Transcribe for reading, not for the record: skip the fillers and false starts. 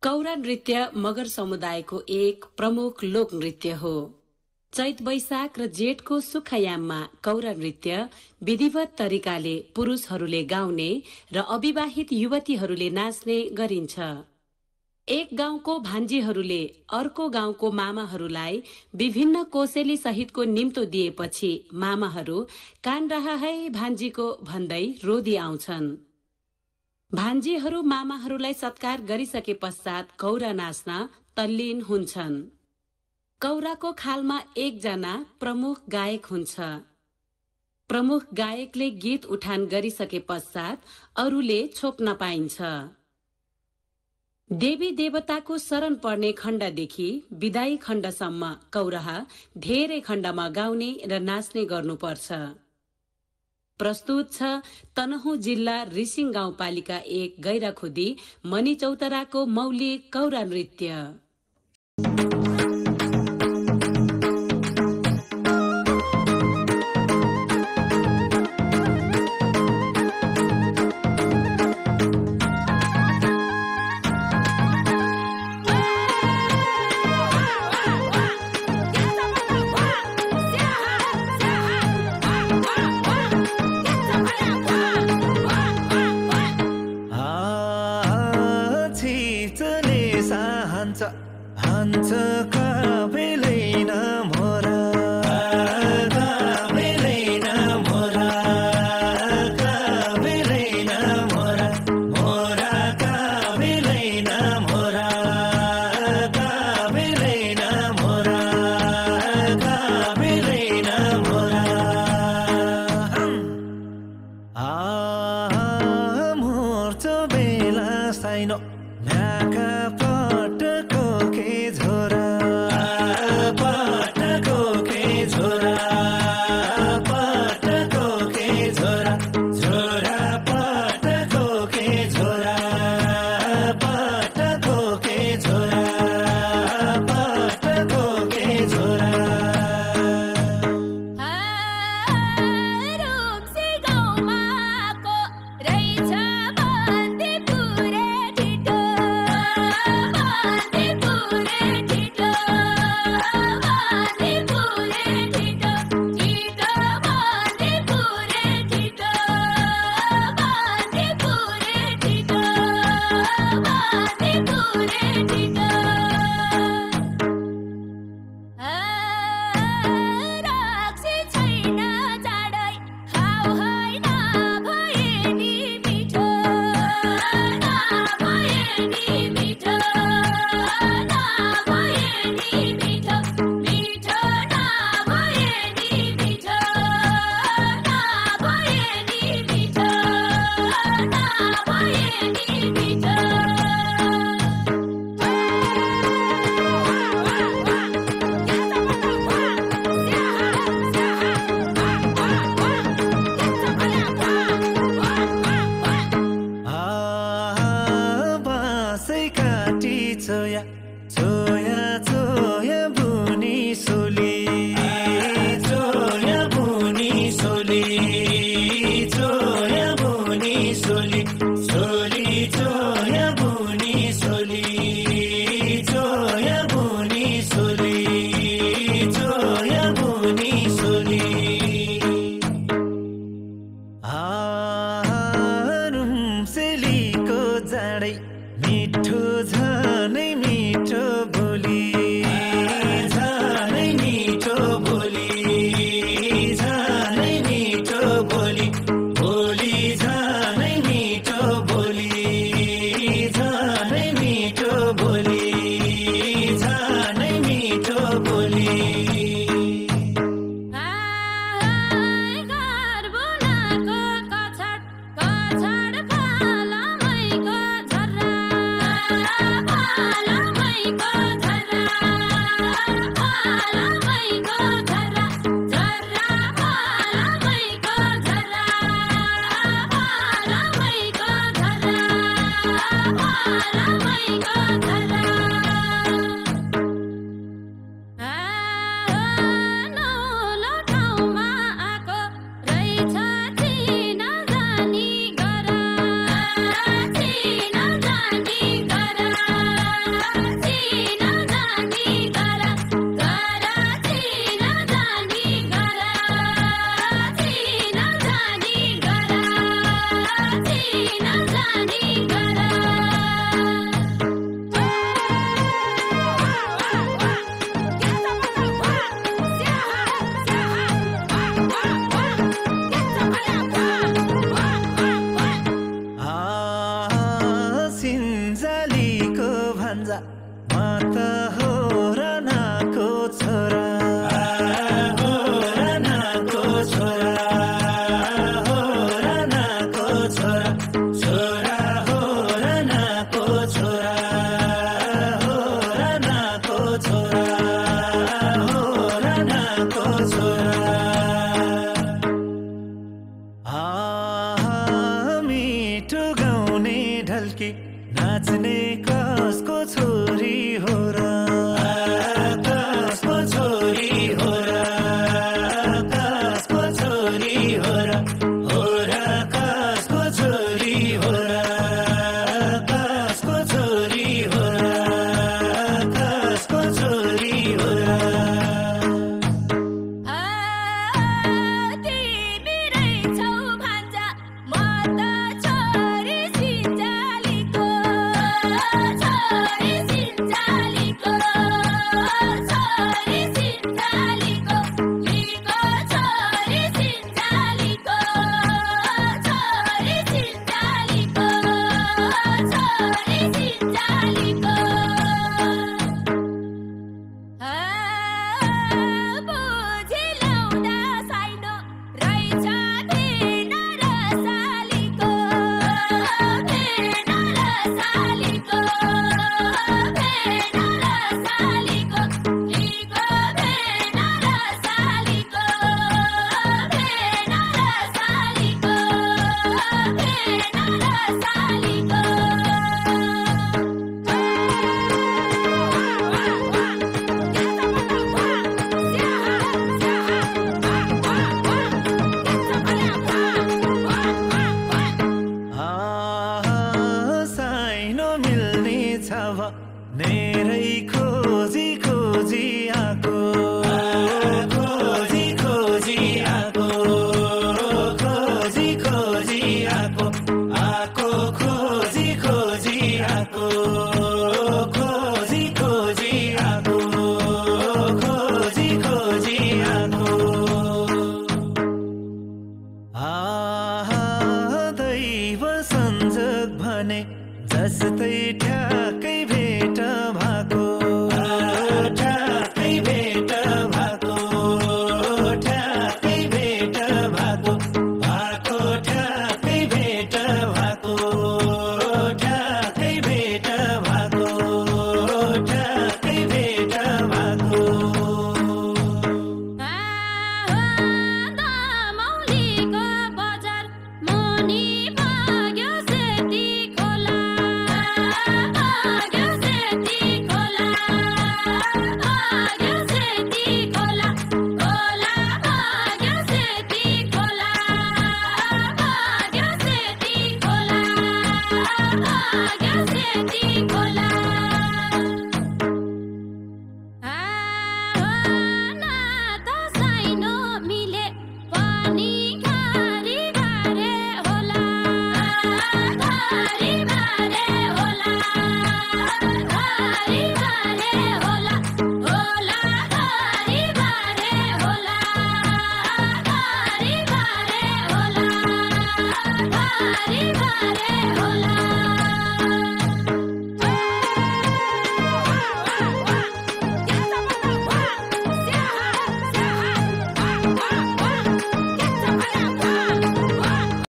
कौरा नृत्य मगर समुदायको एक प्रमुख लोक नृत्य हो। चैत वैशाख र जेठको सुक्खायाममा कौरा नृत्य विधिवत तरिकाले पुरुषहरूले गाउने र अविवाहित युवतीहरूले नाच्ने गरिन्छ। एक गाउँको भान्जीहरूले अर्को गाउँको मामाहरूलाई विभिन्न कोसेली सहितको निम्तो दिएपछि मामाहरू कान रहा है भान्जीको भन्दै रोदी आउँछन्। भान्जीहरू मामाहरूलाई सत्कार गरिसके पश्चात कौरा नाच्न तल्लीन हुन्छन्। कौराको खालमा एकजना प्रमुख गायक हुन्छ। प्रमुख गायकले गीत उठान गरिसके पश्चात अरूले छोप्न पाइन्छ। देवी देवताको शरण पर्ने खण्डदेखि विदाई खण्डसम्म कौरहा धेरै खण्डमा गाउने र नाच्ने गर्नुपर्छ। प्रस्तुत छ तनहुँ जिल्ला रिसिङ गाउँपालिका 1 गैराखुदी मणिचौतराको मौलिक कौरा नृत्य। la त हो रानाको छोरा हो रानाको छोरा हो रानाको छोरा छोरा हो रानाको छोरा हो रानाको छोरा हो रानाको छोरा मिठो गाउने ढल्की नाच्ने कसको छोरी हो र कसको छोरी हो र कसको छोरी हो र कसको छोरी हो र कसको छोरी हो र कसको छोरी हो र मेरै खोजी खोजी आको खोजी खोजी आको खोजी खोजी आको आको खोजी खोजी आको खोजी खोजी आको खोजी खोजी आको दैव संजोग भने जस्तै ठ्याक्कै भेट भएको ठ्याक्कै भेट भएको ठ्याक्कै भेट भएको भएको ठ्याक्कै भेट भएको ठ्याक्कै भेट भएको ठ्याक्कै भेट भएको Hare Hare Hola